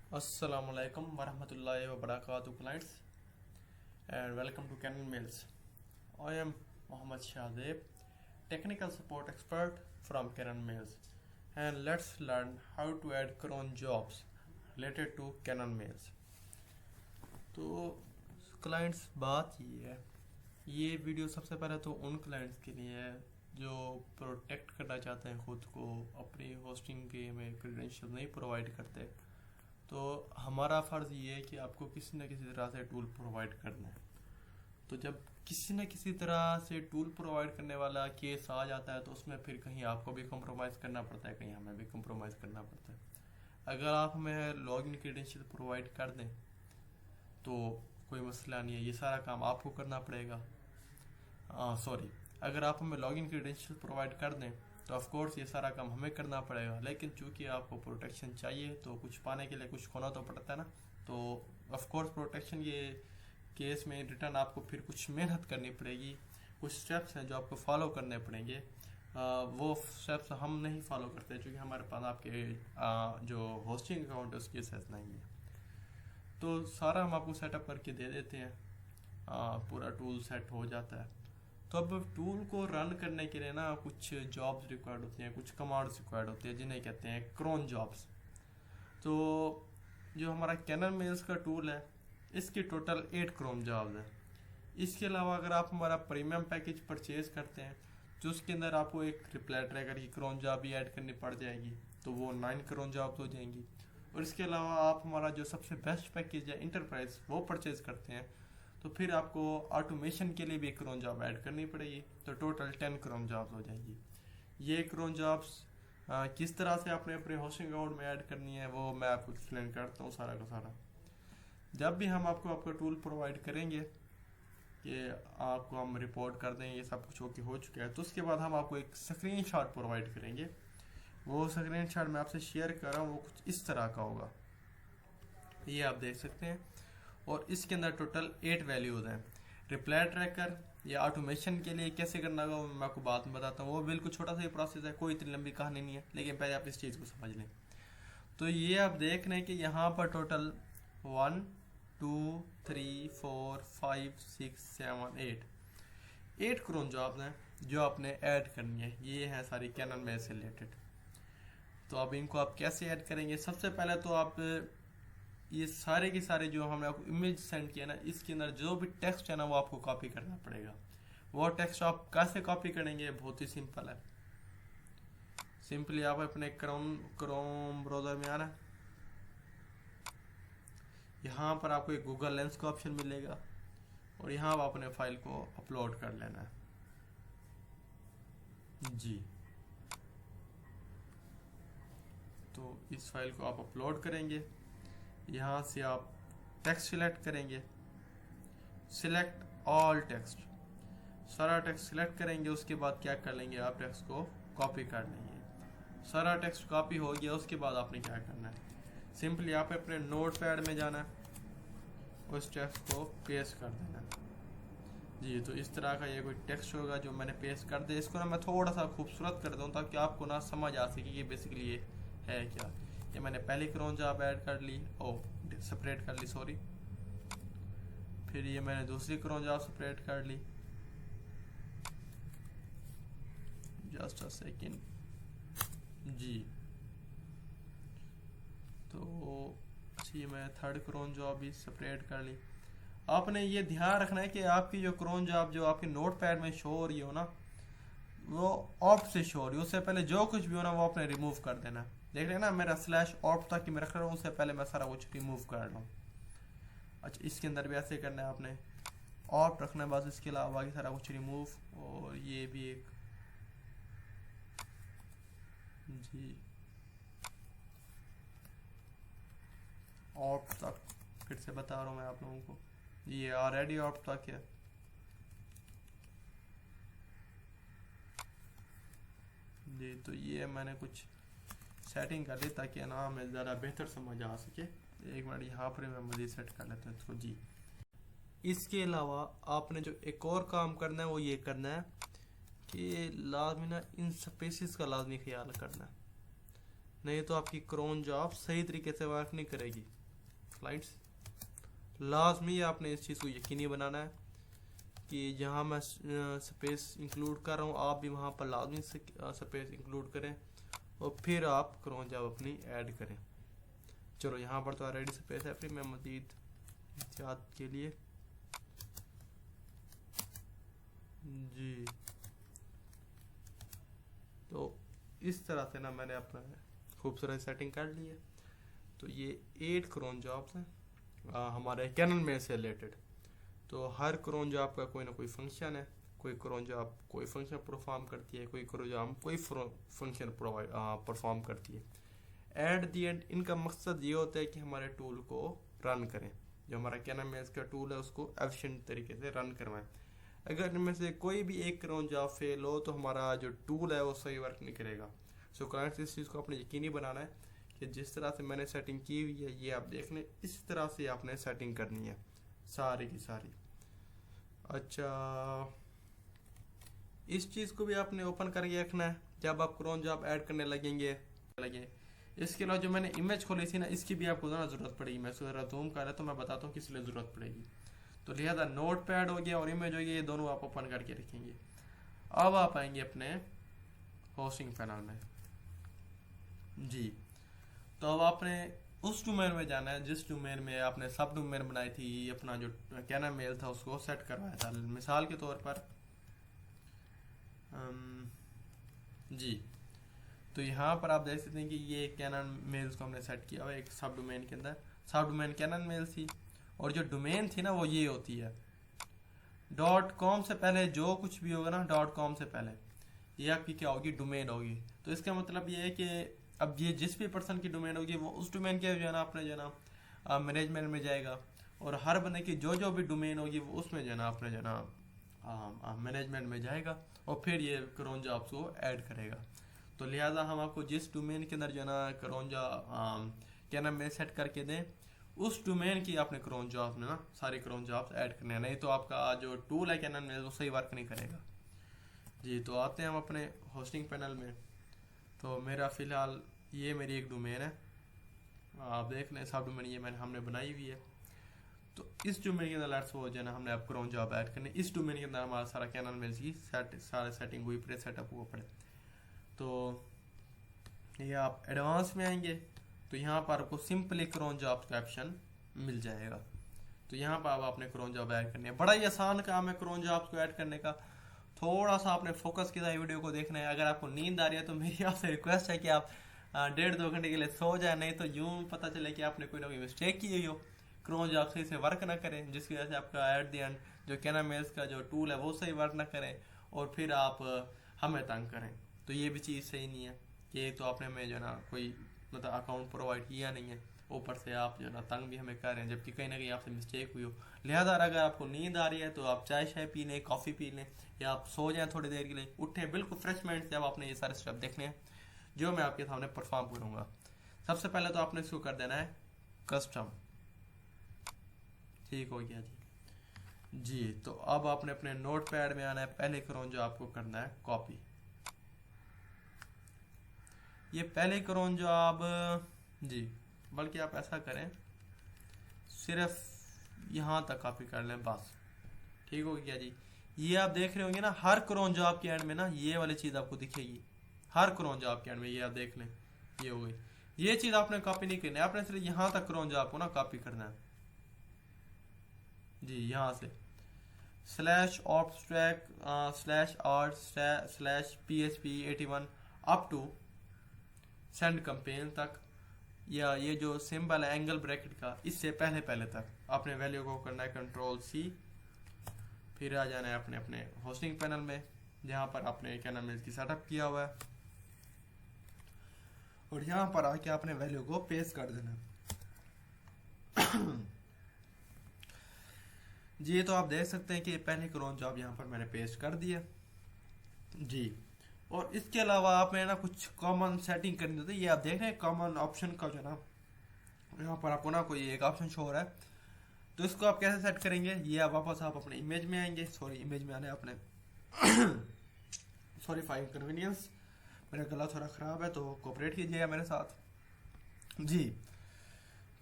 Assalamualaikum warahmatullahi wabarakatuh clients and welcome to Canon Mails. I am Mohammad Shahzeb, technical support expert from Canon Mails, and let's learn how to add cron jobs related to Canon Mails. तो clients बात ये video सबसे पहले तो उन clients के लिए है जो प्रोटेक्ट करना चाहते हैं खुद को, अपनी होस्टिंग के में क्रेडेंशियल नहीं प्रोवाइड करते। तो हमारा फ़र्ज़ ये है कि आपको किसी न किसी तरह से टूल प्रोवाइड करना है। तो जब किसी न किसी तरह से टूल प्रोवाइड करने वाला केस आ जाता है तो उसमें फिर कहीं आपको भी कंप्रोमाइज़ करना पड़ता है, कहीं हमें भी कंप्रोमाइज़ करना पड़ता है। अगर आप हमें लॉगिन क्रेडेंशियल प्रोवाइड कर दें तो कोई मसला नहीं है, ये सारा काम आपको करना पड़ेगा। अगर आप हमें लॉगिन क्रेडेंशियल प्रोवाइड कर दें तो ऑफ कोर्स ये सारा काम हमें करना पड़ेगा, लेकिन चूंकि आपको प्रोटेक्शन चाहिए तो कुछ पाने के लिए कुछ खोना तो पड़ता है ना। तो ऑफ कोर्स प्रोटेक्शन ये केस में रिटर्न आपको फिर कुछ मेहनत करनी पड़ेगी, कुछ स्टेप्स हैं जो आपको फॉलो करने पड़ेंगे। वो स्टेप्स हम नहीं फॉलो करते क्योंकि हमारे पास आपके जो होस्टिंग अकाउंट है उसकी एक्सेस नहीं है। तो सारा हम आपको सेटअप करके दे देते हैं, पूरा टूल सेट हो जाता है। तो अब टूल को रन करने के लिए ना कुछ जॉब्स रिक्वायर्ड होती हैं, कुछ कमांड्स रिक्वायर्ड होती हैं जिन्हें कहते हैं क्रोन जॉब्स। तो जो हमारा कैनन मेल्स का टूल है इसकी टोटल 8 क्रोन जॉब्स हैं। इसके अलावा अगर आप हमारा प्रीमियम पैकेज परचेज करते हैं तो उसके अंदर आपको एक रिप्लाई ट्रैकर की क्रोन जॉब भी ऐड करनी पड़ जाएगी, तो वो 9 क्रोन जॉब्स हो जाएंगी। और इसके अलावा आप हमारा जो सबसे बेस्ट पैकेज है इंटरप्राइज वो परचेज करते हैं तो फिर आपको ऑटोमेशन के लिए भी एक क्रोन जॉब ऐड करनी पड़ेगी, तो टोटल 10 क्रोन जॉब्स हो जाएंगी। ये क्रोन जॉब्स किस तरह से आपने अपने होस्टिंग अकाउंट में ऐड करनी है वो मैं आपको एक्सप्लेन करता हूँ सारा का सारा। जब भी हम आपको आपका टूल प्रोवाइड करेंगे कि आपको हम रिपोर्ट कर दें ये सब कुछ ओके हो चुका है, तो उसके बाद हम आपको एक स्क्रीनशॉट प्रोवाइड करेंगे। वो स्क्रीनशॉट मैं आपसे शेयर कर रहा हूँ, वो कुछ इस तरह का होगा, ये आप देख सकते हैं। और इसके अंदर टोटल 8 वैल्यूज हैं। रिप्लाई ट्रैकर या ऑटोमेशन के लिए कैसे करना होगा मैं आपको बाद में बताता हूँ, वो बिल्कुल छोटा सा ही प्रोसेस है, कोई इतनी लंबी कहानी नहीं है, लेकिन पहले आप इस चीज़ को समझ लें। तो ये आप देख रहे हैं कि यहाँ पर टोटल 1 2 3 4 5 6 7 8 क्रोन जॉब्स हैं जो आपने ऐड करनी है। ये हैं सारी कैनन में से रिलेटेड। तो अब इनको आप कैसे ऐड करेंगे? सबसे पहले तो आप ये सारे के सारे जो हमने आपको इमेज सेंड किया ना, इसके अंदर जो भी टेक्स्ट है ना वो आपको कॉपी करना पड़ेगा। वो टेक्स्ट आप कैसे कॉपी करेंगे? बहुत ही सिंपल है। सिंपली आप अपने क्रोम ब्राउजर में आना, यहाँ पर आपको एक गूगल लेंस का ऑप्शन मिलेगा और यहाँ आप अपने फाइल को अपलोड कर लेना है जी। तो इस फाइल को आप अपलोड करेंगे, यहाँ से आप टेक्स्ट सिलेक्ट करेंगे, सिलेक्ट ऑल टेक्स्ट, सारा टेक्स्ट सिलेक्ट करेंगे। उसके बाद क्या कर लेंगे, आप टेक्स्ट को कॉपी कर लेंगे। सारा टेक्स्ट कॉपी हो गया, उसके बाद आपने क्या करना है, सिंपली आप अपने नोटपैड में जाना है, उस टेक्स्ट को पेस्ट कर देना जी। तो इस तरह का ये कोई टेक्स्ट होगा जो मैंने पेस्ट कर दिया। इसको ना मैं थोड़ा सा खूबसूरत कर दूँ ताकि आपको ना समझ आ सके कि बेसिकली ये है क्या। ये मैंने पहली क्रोन जॉब ऐड कर ली, सेपरेट कर ली सॉरी। फिर ये मैंने दूसरी क्रोन जॉब सेपरेट कर ली, जस्ट अ सेकेंड जी। तो अच्छी मैं थर्ड क्रोन जॉब भी सेपरेट कर ली। आपने ये ध्यान रखना है कि आपकी जो क्रोन जॉब जो आपके नोटपैड में शो हो रही हो ना वो ऑप्ट से शो हो रही हो, उससे पहले जो कुछ भी हो ना वो आपने रिमूव कर देना। देख रहे हैं ना मेरा स्लैश ऑप्ट था कि मैं रख रहा हूँ, उससे पहले मैं सारा कुछ रिमूव कर रहा हूँ। अच्छा, इसके अंदर भी ऐसे करना है, आपने ऑप्ट रखना है बस, इसके अलावा बाकी सारा कुछ रिमूव। और ये भी एक जी ऑप्ट तक फिर से बता रहा हूँ मैं आप लोगों को, ये ऑलरेडी ऑप्ट तक है जी। तो ये मैंने कुछ सेटिंग कर दी ताकि ना हमें ज़रा बेहतर समझ आ सके। एक मिनट यहाँ पर मैं मज़ीद सेट कर लेता हूँ इसको जी। इसके अलावा आपने जो एक और काम करना है वो ये करना है कि लाजमी ना इन स्पेसिस का लाजमी ख्याल करना है। नहीं तो आपकी क्रोन जॉब सही तरीके से वर्क नहीं करेगी। स्लाइड्स लाजमी आपने इस चीज़ को यकीनी बनाना है कि जहाँ मैं स्पेस इंक्लूड कर रहा हूँ आप भी वहाँ पर लाजमी स्पेस इंक्लूड करें और फिर आप क्रोन जॉब अपनी ऐड करें। चलो यहाँ पर तो ऑलरेडी स्पेस है, फिर मैं मज़ीद एहतियात के लिए जी तो इस तरह से ना मैंने अपना खूबसूरत सेटिंग कर ली है। तो ये 8 क्रोन जॉब्स हैं हमारे कैनन मेल से रिलेटेड। तो हर क्रोन जॉब का कोई ना कोई फंक्शन है, कोई क्रोन जॉब कोई फंक्शन परफॉर्म करती है, कोई क्रोन जॉब कोई फंक्शन परफॉर्म करती है। एट दी एंड इनका मकसद ये होता है कि हमारे टूल को रन करें, जो हमारा कैनन मेल्स का टूल है उसको एफिशिएंट तरीके से रन करवाएं। अगर इनमें से कोई भी एक क्रोन जॉब फेल हो तो हमारा जो टूल है वो सही वर्क नहीं करेगा। सो क्लाइंट्स इस चीज़ को आपने यकीनी बनाना है कि जिस तरह से मैंने सेटिंग की हुई है ये आप देख लें, इस तरह से आपने सेटिंग करनी है सारी की सारी। अच्छा, इस चीज़ को भी आपने ओपन करके रखना है जब आप क्रोन जॉब ऐड करने लगेंगे। इसके अलावा जो मैंने इमेज खोली थी ना, इसकी भी आपको ना ज़रूरत पड़ेगी। मैं ज़रा जूम कर रहा तो मैं बताता हूँ किस लिए ज़रूरत पड़ेगी। तो लिहाजा नोट पैड हो गया और इमेज हो गया, ये दोनों आप ओपन करके रखेंगे। अब आप आएंगे अपने होस्टिंग पैनल में जी। तो अब आपने उस डोमेन में जाना है जिस डोमेन में आपने सब डोमेन बनाई थी, अपना जो कैनन मेल था उसको सेट करवाया था। मिसाल के तौर पर जी, तो यहाँ पर आप देख सकते हैं कि ये कैनन मेल्स को हमने सेट किया हुआ एक सब डोमेन के अंदर। सब डोमेन कैनन मेल थी और जो डोमेन थी ना वो ये होती है। .com से पहले जो कुछ भी होगा ना .com से पहले ये आपकी क्या होगी, डोमेन होगी। तो इसका मतलब ये है कि अब ये जिस भी पर्सन की डोमेन होगी वो उस डोमेन के जो है ना अपने जो है ना मैनेजमेंट में जाएगा, और हर बंदे की जो जो भी डोमेन होगी वो उसमें जो है ना अपने जो है ना मैनेजमेंट में जाएगा और फिर ये क्रोन जॉब्स को ऐड करेगा। तो लिहाजा हम आपको जिस डोमेन के अंदर जो है ना क्रोन जॉब क्या नाम में सेट करके दें, उस डोमेन की आपने क्रोन जॉब्स में ना सारी क्रोन जॉब्स ऐड करने हैं, नहीं तो आपका जो टूल है कैनन में वो सही वर्क नहीं करेगा जी। तो आते हैं हम अपने होस्टिंग पैनल में। तो मेरा फ़िलहाल ये मेरी एक डोमेन है, आप देख लें सब डोमेन ये हमने बनाई हुई है। तो इस डोमेन के अंदर लेट्स वो जो है ना हमने अब क्रोन जॉब ऐड करने, इस डोमेन के अंदर हमारा सारा कैनन मेल की सारा सेटिंग हुई पड़े, सेटअप हुआ पड़े। तो ये आप एडवांस में आएंगे तो यहाँ पर आपको सिंपली क्रोन जॉब का ऑप्शन मिल जाएगा। तो यहाँ पर अब आपने क्रोन जॉब ऐड करनी है, बड़ा ही आसान काम है क्रोन जॉब्स को ऐड करने का। थोड़ा सा आपने फोकस के साथ वीडियो को देखना है। अगर आपको नींद आ रही है तो मेरी आपसे रिक्वेस्ट है कि आप 1.5-2 घंटे के लिए सो जाए, नहीं तो यूं पता चले कि आपने कोई ना कोई मिस्टेक की हुई हो, क्रोन जॉब सही से वर्क ना करें, जिसकी वजह से आपका एट द एंड जो कैनन मेल्स का जो टूल है वो सही वर्क ना करें और फिर आप हमें तंग करें। तो ये भी चीज़ सही नहीं है कि तो आपने हमें जो है ना कोई मतलब अकाउंट प्रोवाइड किया नहीं है, ऊपर से आप जो है ना तंग भी हमें कर रहे हैं, जबकि कहीं ना कहीं आपसे मिस्टेक हुई हो। लिहाजा अगर आपको नींद आ रही है तो आप चाय शाय पी लें, कॉफ़ी पी लें, या आप सो जाएं थोड़ी देर के लिए, उठें बिल्कुल फ्रेश माइंड से। अब आपने ये सारे स्टेप देखने हैं जो मैं आपके सामने परफॉर्म करूँगा। सबसे पहले तो आपने इसको कर देना है कस्टम, ठीक हो गया जी। तो अब आपने अपने नोट पैड में आना है, पहले क्रोन जो आपको करना है कॉपी। ये पहले क्रोन जो आप जी, बल्कि आप ऐसा करें सिर्फ यहाँ तक कॉपी कर लें बस, ठीक हो गया जी। ये आप देख रहे होंगे ना हर क्रोन जो आपके एंड में ना ये वाली चीज़ आपको दिखेगी, हर क्रोन जो आपके एंड में, ये आप देख लें ये हो गई। ये चीज़ आपने कॉपी नहीं करनी है, आपने सिर्फ यहाँ तक क्रोन जो आपको ना कॉपी करना है जी। यहाँ से /abstract/art/php81 up to send campaign तक, या ये जो सिंबल है एंगल ब्रैकेट का इससे पहले पहले तक आपने वैल्यू को करना है Ctrl+C। फिर आ जाना है अपने अपने होस्टिंग पैनल में जहाँ पर आपने कैनन मेल की सेटअप किया हुआ है, और यहाँ पर आके आपने वैल्यू को पेस्ट कर देना जी। तो आप देख सकते हैं कि पहले क्रोन जॉब यहाँ पर मैंने पेस्ट कर दिया जी। और इसके अलावा आप में ना कुछ कॉमन सेटिंग करनी होती है। ये आप देख रहे हैं कॉमन ऑप्शन का जो ना यहाँ पर आपको ना कोई एक ऑप्शन शो हो रहा है, तो इसको आप कैसे सेट करेंगे। ये आप वापस आप अपने इमेज में आएंगे, सॉरी इमेज में आने अपने सॉरी फॉर इनकन्वीनियंस, मेरा गला थोड़ा ख़राब है तो कोऑपरेट कीजिएगा मेरे साथ जी।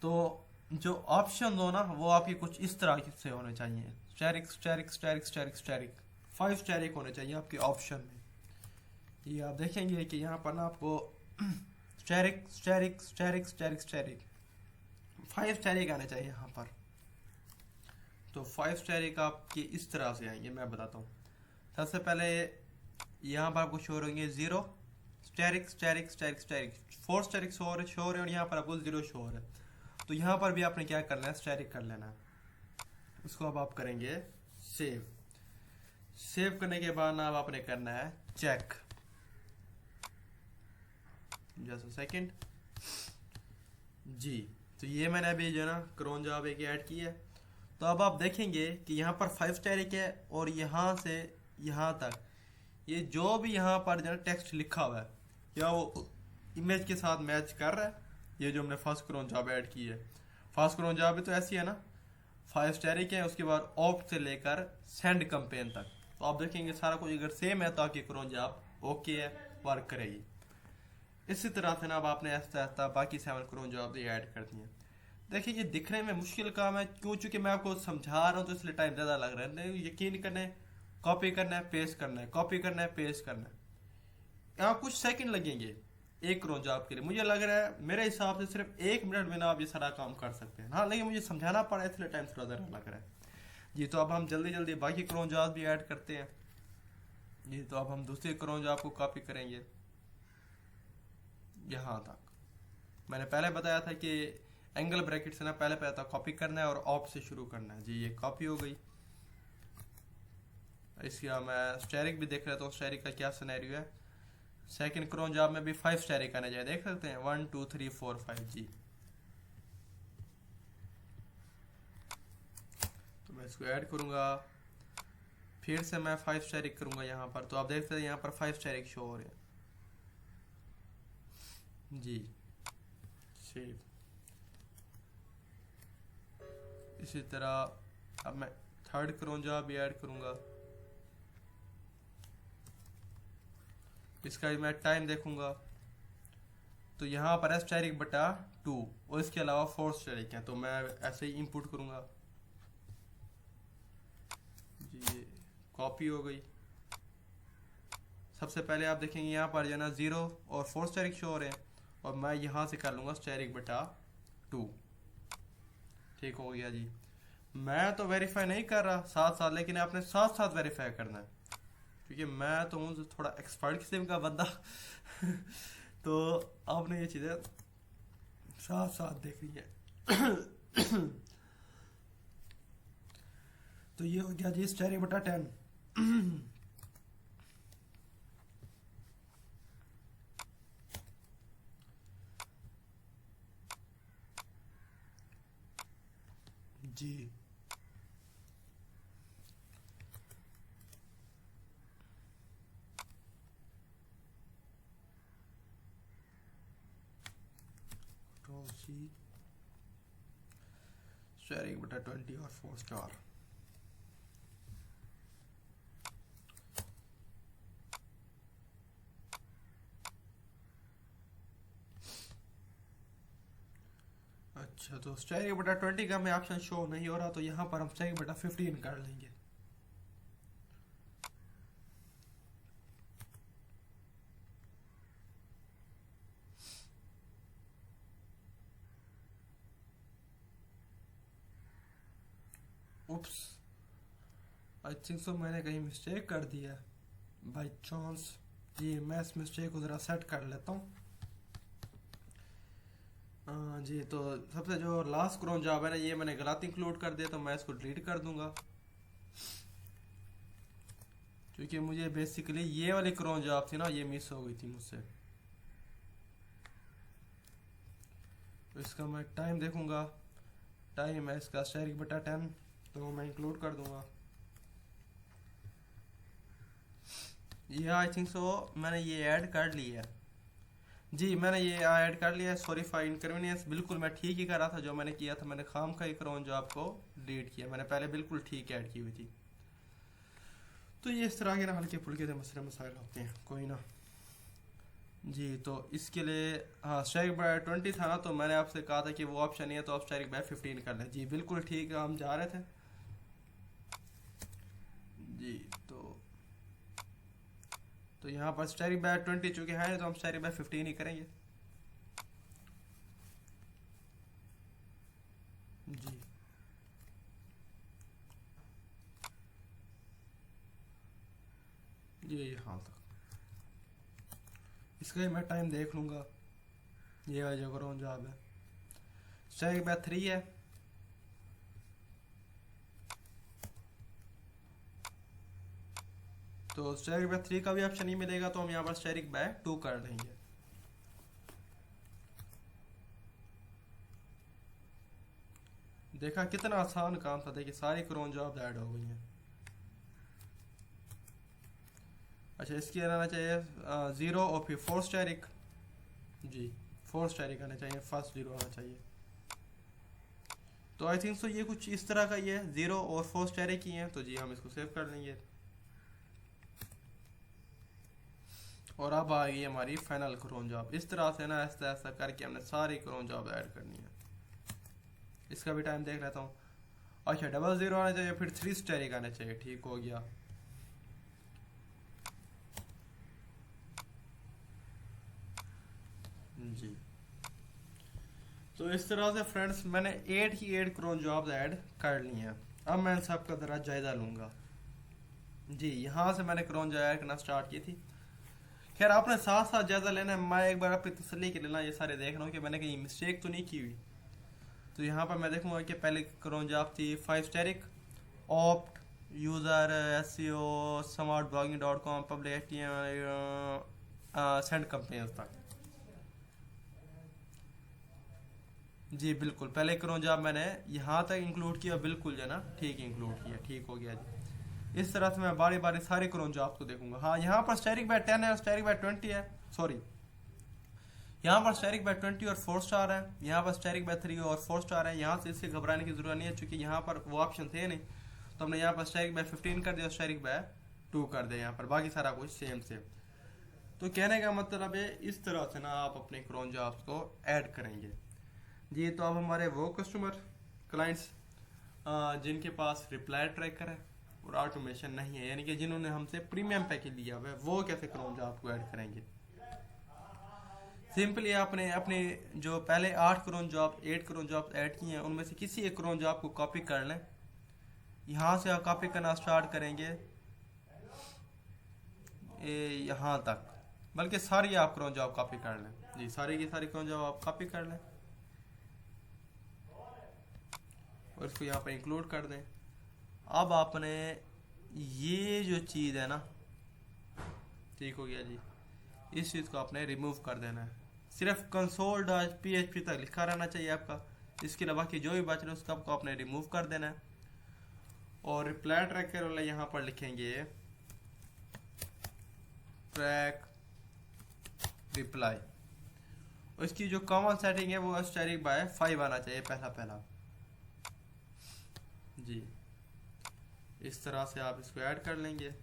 तो जो ऑप्शन हो ना वो आपके कुछ इस तरह से होने चाहिए, asterisk asterisk asterisk asterisk asterisk, 5 asterisk होने चाहिए आपके ऑप्शन में। ये आप देखेंगे कि यहाँ पर ना आपको asterisk asterisk asterisk asterisk asterisk 5 asterisk आने चाहिए यहाँ पर। तो 5 स्टेरिक आपके इस तरह से आएंगे, मैं बताता हूँ। सबसे पहले यहाँ पर आपको शो होंगे 0 asterisk asterisk asterisk asterisk, 4 asterisk show हो रहे और यहाँ पर आपको 0 शो हो रहा है। तो यहाँ पर भी आपने क्या करना है, स्टेरिक कर लेना है। इसको अब आप करेंगे सेव। सेव करने के बाद ना अब आपने करना है चेक, जस्ट सेकंड जी। तो ये मैंने अभी जो है ना क्रोन जॉब एक ऐड की है। तो अब आप देखेंगे कि यहाँ पर 5 स्टेरिक है और यहाँ से यहाँ तक ये जो भी यहाँ पर जो है टेक्स्ट लिखा हुआ है क्या वो इमेज के साथ मैच कर रहा है। ये जो हमने फर्स्ट क्रोन जॉब ऐड की है, फर्स्ट क्रोन जॉब भी तो ऐसी है ना, 5 स्टेरिक है, उसके बाद ऑप्ट से लेकर सेंड कैंपेन तक। तो आप देखेंगे सारा कुछ अगर सेम है तो आपकी क्रोन जॉब ओके है, वर्क करेगी। इसी तरह से ना अब आपने ऐसा ऐसा बाकी 7 क्रोन जॉब भी ऐड कर दी है। देखिए ये दिखने में मुश्किल काम है, क्यों, चूंकि मैं आपको समझा रहा हूँ तो इसलिए टाइम ज़्यादा लग रहा है। नहीं, यकीन करना है, कॉपी करना है, पेस्ट करना है, कॉपी करना है, पेस्ट करना है। यहाँ कुछ सेकंड लगेंगे एक क्रोन जॉब के लिए। मुझे लग रहा है मेरे हिसाब से सिर्फ 1 मिनट में ना आप ये सारा काम कर सकते हैं। हाँ, लेकिन मुझे समझाना पड़ा इसलिए टाइम थोड़ा ज़्यादा लग रहा है जी। तो अब हम जल्दी जल्दी बाकी क्रोन जॉब भी ऐड करते हैं जी। तो अब हम दूसरे क्रोन जॉब को कॉपी करेंगे यहाँ तक। मैंने पहले बताया था कि एंगल ब्रैकेट से ना पहले था कॉपी करना है और ऑप से शुरू करना है जी। ये कॉपी हो गई। इसका मैं स्टेरिक भी देख रहा था, स्टेरिक का क्या सिनेरियो है। सेकंड क्रोन जॉब में भी 5 स्टेरिक आने चाहिए, देख सकते हैं 1 2 3 4 5 जी। तो मैं इसको ऐड करूंगा, फिर से मैं 5 स्टेरिक करूंगा यहाँ पर। तो आप देख सकते हैं यहाँ पर 5 स्टेरिक शो हो रहे हैं जी। सेव। इसी तरह अब मैं थर्ड क्रोन जॉब भी ऐड करूंगा। इसका भी मैं टाइम देखूंगा। तो यहाँ पर है स्टेरिक बटा 2 और इसके अलावा 4 स्टेरिक हैं। तो मैं ऐसे ही इनपुट करूंगा जी। ये कॉपी हो गई। सबसे पहले आप देखेंगे यहाँ पर जो ना 0 और 4 स्टेरिक शो हो रहे हैं और मैं यहाँ से कर लूंगा स्टेरिक बटा 2। ठीक हो गया जी। मैं तो वेरीफाई नहीं कर रहा साथ साथ, लेकिन आपने साथ साथ वेरीफाई करना है क्योंकि मैं तो हूँ थोड़ा एक्सपर्ट किस्म का बंदा तो आपने ये चीज़ें साथ साथ देखनी है तो ये हो गया जी स्टेरिक बटा 10 जी। स्टेरिक बटा 20 और 4 स्टार। अच्छा, तो स्टेरिक बटा 20 का में ऑप्शन शो नहीं हो रहा, तो यहाँ पर हम स्टेरिक बटा 15 कर लेंगे। उप्स, आई थिंक सो मैंने कहीं मिस्टेक कर दिया बाई चांस जी। मैं इस मिस्टेक को ज़रा सेट कर लेता हूँ जी। तो सबसे जो लास्ट क्रोन जॉब है ना, ये मैंने गलत इंक्लूड कर दिया, तो मैं इसको डिलीट कर दूंगा क्योंकि मुझे बेसिकली ये वाली क्रोन जॉब थी ना, ये मिस हो गई थी मुझसे। तो इसका मैं टाइम देखूंगा, टाइम है इसका स्टेरिक बटा 10, तो मैं इंक्लूड कर दूंगा। ये आई थिंक सो मैंने ये ऐड कर लिया है जी। मैंने ये ऐड कर लिया है। Sorry for inconvenience. बिल्कुल मैं ठीक ही कर रहा था जो मैंने किया था। मैंने खाम खा क्रोन जो आपको डिलीट किया, मैंने पहले बिल्कुल ठीक ऐड की हुई थी। तो ये इस तरह के ना हल्के फुल्के से मसले मसाइल होते हैं, कोई ना। जी तो इसके लिए हाँ स्ट्राइक बाय 20 था ना, तो मैंने आपसे कहा था कि वो ऑप्शन नहीं है तो आप स्ट्राइक बाय 15 कर लें। जी बिल्कुल ठीक है, हम जा रहे थे। जी तो यहाँ पर स्ट्राइक बाय 20 चूंकि है तो हम स्ट्राइक बाय 15 ही करेंगे। जी ये यहाँ तक इसका ही मैं टाइम देख लूँगा। ये जो करो जॉब है स्ट्राइक बाय 3 है, तो स्ट्राइक बाय 3 का भी ऑप्शन नहीं मिलेगा तो हम यहाँ पर स्ट्राइक बाय 2 कर देंगे। देखा कितना आसान काम था, देखिए सारी क्रोन जॉब ऐड हो गई हैं। अच्छा इसकी रहना चाहिए 0 और फिर 4 स्टैरिक। जी 4 स्टैरिक आना चाहिए, फर्स्ट 0 आना चाहिए। तो आई थिंक सो ये कुछ इस तरह का ही है, 0 और 4 स्टैरिक ही हैं। तो जी हम इसको सेव कर लेंगे। और अब आ गई हमारी फाइनल क्रोन जॉब। इस तरह से ना ऐसा ऐसा करके हमने सारी क्रोन जॉब ऐड करनी है। इसका भी टाइम देख लेता हूँ। अच्छा 00 आना चाहिए, फिर 3 स्टैरिक आना चाहिए, ठीक हो गया। जी तो इस तरह से फ्रेंड्स मैंने 8 ही 8 क्रोन जॉब्स ऐड कर ली हैं। अब मैं इन सब का ज़रा जायज़ा लूँगा। जी यहाँ से मैंने क्रोन जॉब ऐड करना स्टार्ट की थी। खैर आपने साथ साथ जायज़ा लेना है, मैं एक बार अपनी तसल्ली के लेना ये सारे देख रहा हूँ कि मैंने कहीं मिस्टेक तो नहीं की हुई। तो यहाँ पर मैं देखूँगा कि पहले क्रोन जॉब थी 5 asterisk, opt, user, SEO, smartblogging.com, public send companies तक। जी बिल्कुल पहले क्रोन जॉब मैंने यहाँ तक इंक्लूड किया, बिल्कुल जो है ना ठीक इंक्लूड किया, ठीक हो गया जी। इस तरह से मैं बारी बारी सारे क्रोन जॉब को देखूंगा। हाँ यहाँ पर स्टैरिक बाय 10 है और स्टैरिक बाय 20 है, सॉरी यहाँ पर स्टैरिक बाय 20 और 4 स्टार है, यहाँ पर स्टैरिक बाय 3 और 4 स्टार है। यहाँ से इससे घबराने की जरूरत नहीं है क्योंकि यहाँ पर वो ऑप्शन थे नहीं, तो हमने यहाँ पर स्टैरिक बाय 15 कर दिया, स्टैरिक बाय 2 कर दिया। यहाँ पर बाकी सारा कुछ सेम सेम। तो कहने का मतलब है इस तरह से ना आप अपने क्रोन जॉब्स को ऐड करेंगे। जी तो अब हमारे वो कस्टमर क्लाइंट्स जिनके पास रिप्लाई ट्रैकर है और ऑटोमेशन नहीं है, यानी कि जिन्होंने हमसे प्रीमियम पैकेज लिया हुआ है, वो कैसे क्रोन जॉब को ऐड करेंगे। सिंपली आपने अपने जो पहले 8 cron job 8 cron job add की हैं उनमें से किसी एक क्रोन जॉब को कॉपी कर लें। यहाँ से आप कॉपी करना स्टार्ट करेंगे यहाँ तक, बल्कि सारी आप क्रोन जॉब कॉपी कर लें। जी सारी की सारी क्रोन जॉब आप कॉपी कर लें और इसको यहाँ पर इंक्लूड कर दें। अब आपने ये जो चीज़ है ना, ठीक हो गया जी, इस चीज़ को आपने रिमूव कर देना है। सिर्फ console.php तक लिखा रहना चाहिए आपका, इसके अलावा की जो भी बच रहा है उसका आपको आपने रिमूव कर देना है। और रिप्लाई ट्रैकर वाला यहाँ पर लिखेंगे ट्रैक रिप्लाई, और इसकी जो कॉमन सेटिंग है वो स्टैरिक बाय 5 आना चाहिए पहला पहला। जी इस तरह से आप इसको ऐड कर लेंगे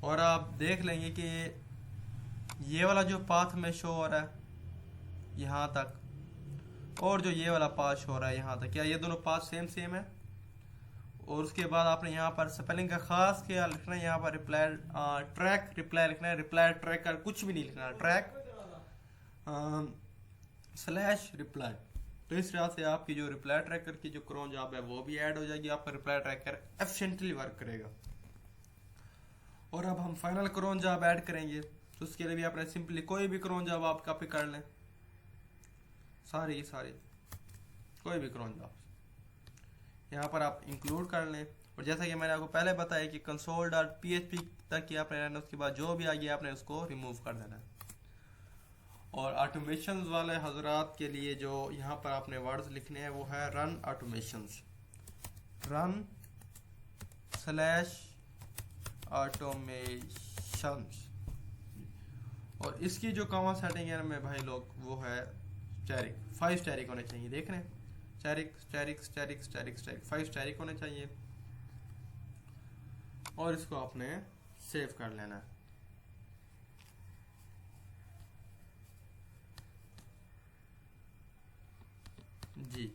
और आप देख लेंगे कि ये वाला जो पाथ में शो हो रहा है यहाँ तक और जो ये वाला पाथ शो हो रहा है यहाँ तक, क्या ये दोनों पाथ सेम सेम है। और उसके बाद आपने यहाँ पर स्पेलिंग का खास ख्याल रखना है। यहाँ पर रिप्लाई ट्रैक रिप्लाई लिखना है, रिप्लाई ट्रैकर कुछ भी नहीं लिखना है, ट्रैक / रिप्लाई। तो इस तरह से आपकी जो रिप्लाई ट्रैकर की जो क्रोन जॉब है वो भी ऐड हो जाएगी, आपका रिप्लाई ट्रैकर एफिशिएंटली वर्क करेगा। और अब हम फाइनल क्रोन जॉब ऐड करेंगे, तो उसके लिए भी आपने सिंपली कोई भी क्रोन जॉब आप कॉपी कर लें, सारी की सारी कोई भी क्रोन जॉब यहाँ पर आप इंक्लूड कर लें। और जैसा कि मैंने आपको पहले बताया कि console.php तक की आपने रहना, उसके बाद जो भी आ गया आपने उसको रिमूव कर देना है। और ऑटोमेशन वाले हजरात के लिए जो यहाँ पर आपने वर्ड्स लिखने हैं वो है रन ऑटोमेशंस, रन / ऑटोमेशंस। और इसकी जो कॉमन सेटिंग है में भाई लोग वो है स्टैरिक 5 स्टैरिक होने चाहिए, देख रहे हैं asterisk asterisk asterisk asterisk asterisk 5 asterisk होने चाहिए। और इसको आपने सेव कर लेना है। जी।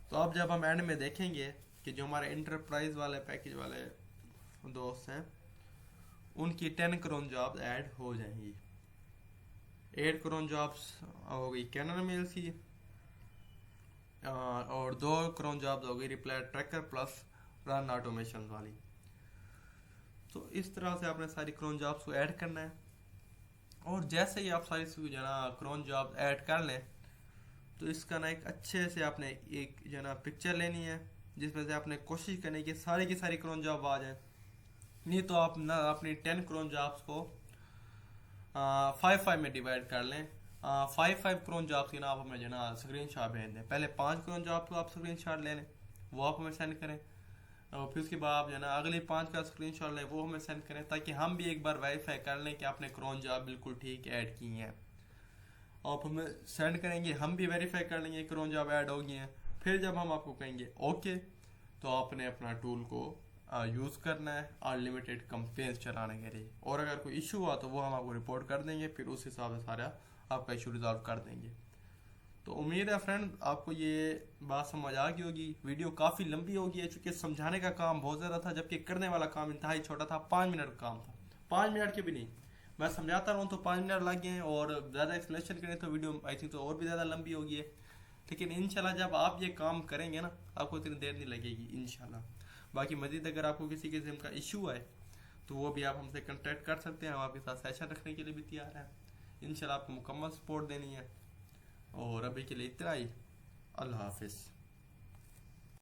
तो अब जब हम एंड में देखेंगे कि जो हमारे इंटरप्राइज वाले पैकेज वाले दोस्त हैं उनकी 10 करोड़ जॉब ऐड हो जाएंगी। 8 करोड़ जॉब्स हो गई कैनन मेल की, और 2 करोड़ जॉब्स हो गई reply tracker plus run automation वाली। तो इस तरह से आपने सारी क्रोन जॉब्स को ऐड करना है, और जैसे ही आप सारी जो ना क्रोन जॉब ऐड कर लें तो इसका ना एक अच्छे से आपने एक जो ना पिक्चर लेनी है जिसमें से आपने कोशिश करनी है कि सारी की सारी क्रोन जॉब आ जाए। नहीं तो आप ना अपनी 10 क्रोन जॉब्स को 5 में डिवाइड कर लें। 5 क्रोन जॉब्स की ना आप हमें जो ना स्क्रीन शॉट भेज दें। पहले 5 क्रोन जॉब को आप स्क्रीन शॉट ले लें, वो आप हमें सेंड करें, और फिर उसके बाद जो ना अगले 5 का स्क्रीन शॉट लें, वो हमें सेंड करें, ताकि हम भी एक बार वेरीफाई कर लें कि आपने क्रोन जॉब बिल्कुल ठीक ऐड की हैं। आप हमें सेंड करेंगे, हम भी वेरीफाई कर लेंगे क्रोन जॉब ऐड हो गई हैं। फिर जब हम आपको कहेंगे ओके, तो आपने अपना टूल को यूज़ करना है अनलिमिटेड कंपेन्स चलाने के लिए, और अगर कोई इशू हुआ तो वो हम आपको रिपोर्ट कर देंगे, फिर उस हिसाब से सारा आपका इशू रिजॉल्व कर देंगे। तो उम्मीद है फ्रेंड आपको ये बात समझ आ गई होगी। वीडियो काफ़ी लंबी हो गई है चूँकि समझाने का काम बहुत ज़्यादा था, जबकि करने वाला काम इंतहाई छोटा था। 5 मिनट का काम था, 5 मिनट के भी नहीं। मैं समझाता रहूँ तो 5 मिनट लग गए हैं, और ज़्यादा एक्सप्लेनेशन करें तो वीडियो आई थिंक तो और भी ज़्यादा लंबी होगी है। लेकिन इंशाल्लाह जब आप ये काम करेंगे ना, आपको इतनी देर नहीं लगेगी इंशाल्लाह। बाकी मज़ीद अगर आपको किसी किस्म का इशू है तो वो भी आप हमसे कांटेक्ट कर सकते हैं, हम आपके साथ सेशन रखने के लिए भी तैयार हैं। इंशाल्लाह आपको मुकम्मल सपोर्ट देनी है। और अभी के लिए इतना ही। अल्लाह हाफिज़।